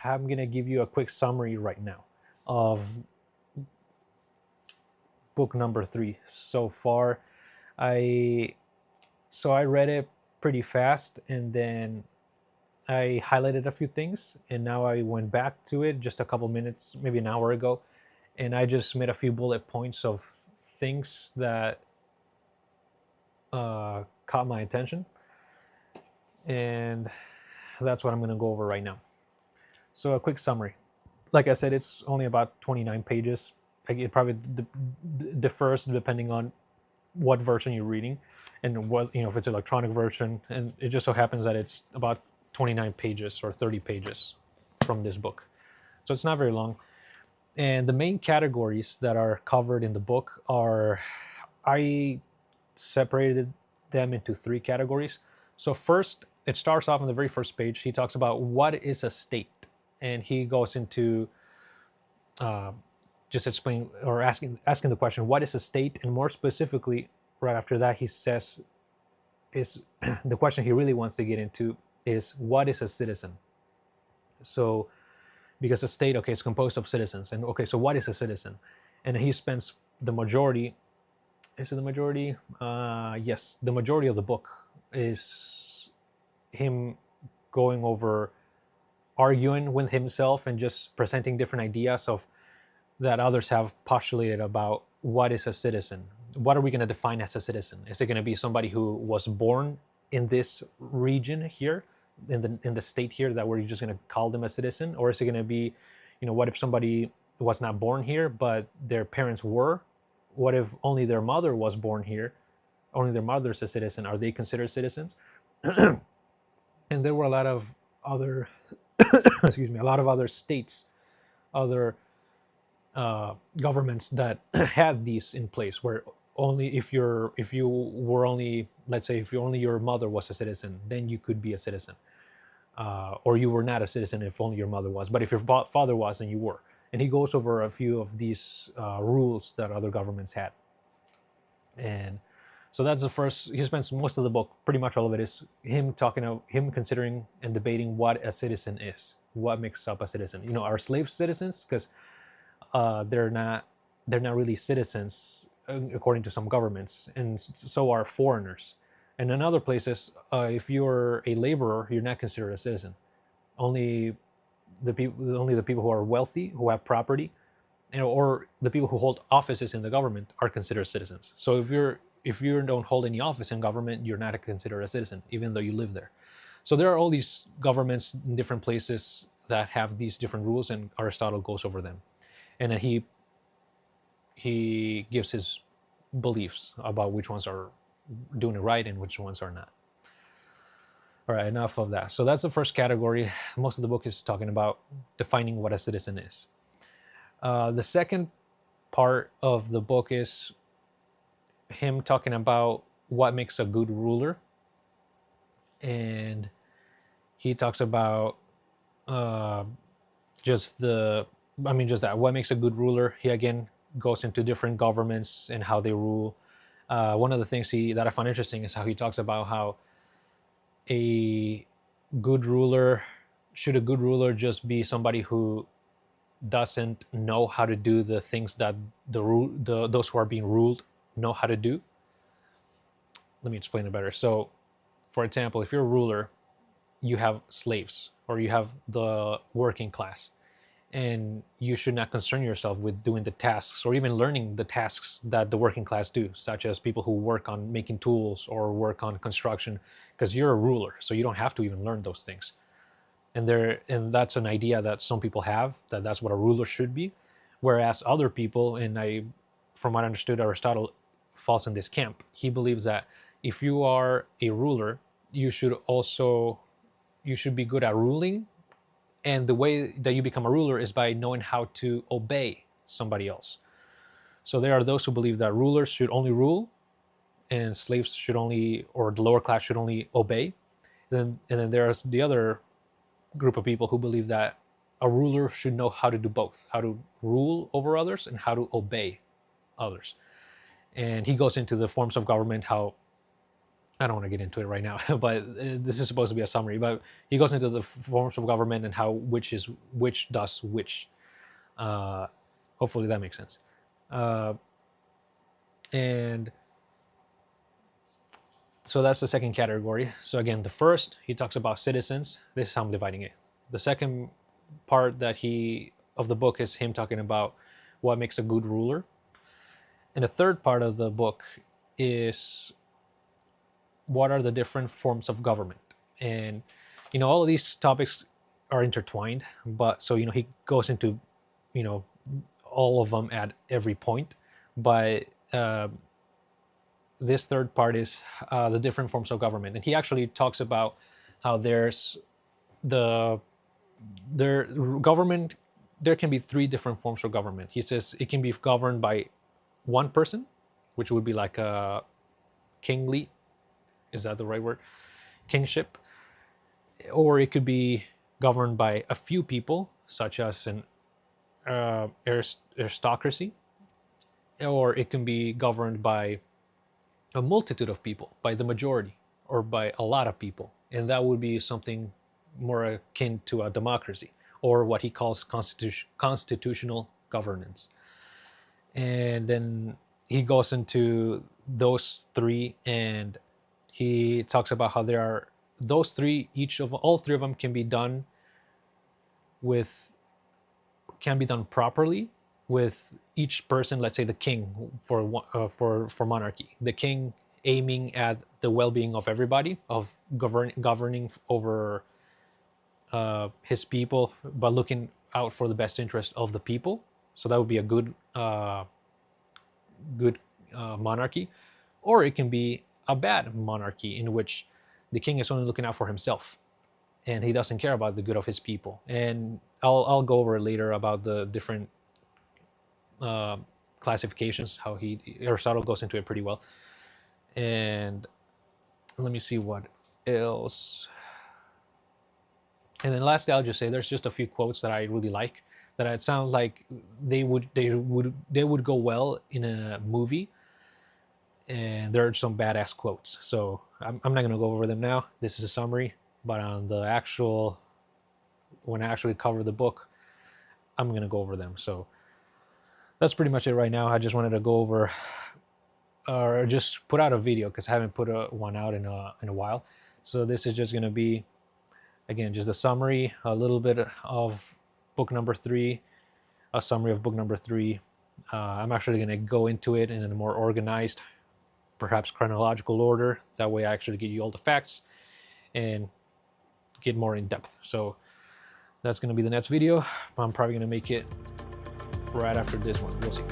I'm gonna give you a quick summary right now of book number 3 so far. I read it pretty fast, and then I highlighted a few things, and now I went back to it just a couple minutes, maybe an hour ago, and I just made a few bullet points of things that caught my attention, and that's what I'm going to go over right now. So, a quick summary. Like I said, it's only about 29 pages. It probably differs depending on what version you're reading, and what, if it's electronic version. And it just so happens that it's about 29 pages or 30 pages from this book, so it's not very long. And the main categories that are covered in the book are, I separated them into 3 categories. So first, it starts off on the very first page. He talks about what is a state, and he goes into just explain or asking the question, what is a state? And more specifically, right after that, he says, is the question he really wants to get into is, what is a citizen? So, because a state, okay, is composed of citizens, and okay, so what is a citizen? And he spends the majority, is it the majority? Yes, the majority of the book is him going over, arguing with himself, and just presenting different ideas of that others have postulated about what is a citizen. What are we going to define as a citizen? Is it going to be somebody who was born in this region here, in the state here, that we're just going to call them a citizen? Or is it going to be, what if somebody was not born here but their parents were? What if only their mother was born here, only their mother's a citizen? Are they considered citizens? And there were a lot of other excuse me, a lot of other states, other governments that had these in place, where only if you were only, let's say, if only your mother was a citizen, then you could be a citizen, or you were not a citizen if only your mother was, but if your father was, then you were. And he goes over a few of these rules that other governments had. And so that's the first. He spends most of the book, pretty much all of it, is him considering and debating what a citizen is, what makes up a citizen. Are slaves citizens? Because they're not really citizens according to some governments, and so are foreigners. And in other places, if you're a laborer, you're not considered a citizen. Only the people who are wealthy, who have property, or the people who hold offices in the government are considered citizens. So if you don't hold any office in government, you're not considered a citizen, even though you live there. So there are all these governments in different places that have these different rules, and Aristotle goes over them. And then he gives his beliefs about which ones are doing it right and which ones are not. All right, enough of that. So that's the first category. Most of the book is talking about defining what a citizen is. The second part of the book is him talking about what makes a good ruler. And he talks about just that, what makes a good ruler. He again goes into different governments and how they rule. One of the things that I found interesting is how he talks about how should a good ruler just be somebody who doesn't know how to do the things that those who are being ruled know how to do. Let me explain it better. So, for example, if you're a ruler, you have slaves, or you have the working class, and you should not concern yourself with doing the tasks or even learning the tasks that the working class do, such as people who work on making tools or work on construction, because you're a ruler, so you don't have to even learn those things. And that's an idea that some people have, that that's what a ruler should be, whereas other people, and from what I understood, Aristotle falls in this camp. He believes that if you are a ruler, you should be good at ruling, and the way that you become a ruler is by knowing how to obey somebody else. So there are those who believe that rulers should only rule, and slaves should only, or the lower class should only obey. And then there's the other group of people who believe that a ruler should know how to do both, how to rule over others and how to obey others. And he goes into the forms of government, how I don't want to get into it right now, but this is supposed to be a summary. But he goes into the forms of government and how which does which. Uh, hopefully that makes sense. Uh, and so that's the second category. So again, the first, he talks about citizens. This is how I'm dividing it. The second part that he of the book is him talking about what makes a good ruler. And the third part of the book is what are the different forms of government. And all of these topics are intertwined, but so he goes into all of them at every point. But this third part is the different forms of government, and he actually talks about how there's the there government. There can be three different forms of government. He says it can be governed by one person, which would be like a kingly, is that the right word, kingship, or it could be governed by a few people, such as an aristocracy, or it can be governed by a multitude of people, by the majority, or by a lot of people, and that would be something more akin to a democracy, or what he calls constitutional governance. And then he goes into those three, and he talks about how there are those three, all three of them can be done properly with each person. Let's say the king for monarchy, the king aiming at the well-being of everybody, of governing over his people, but looking out for the best interest of the people. So that would be a good monarchy. Or it can be a bad monarchy in which the king is only looking out for himself and he doesn't care about the good of his people. And I'll go over later about the different classifications, how Aristotle goes into it pretty well. And let me see what else. And then lastly, I'll just say there's just a few quotes that I really like, that it sounds like they would go well in a movie. And there are some badass quotes. So I'm not going to go over them now. This is a summary, but on the when I actually cover the book, I'm going to go over them. So that's pretty much it right now. I just wanted to go over or just put out a video because I haven't put one out in a while. So this is just going to be, again, just a summary, a little bit of book number 3, a summary of book number 3. I'm actually going to go into it in a more organized, perhaps chronological order. That way I actually give you all the facts and get more in depth. So that's going to be the next video. I'm probably going to make it right after this one. We'll see.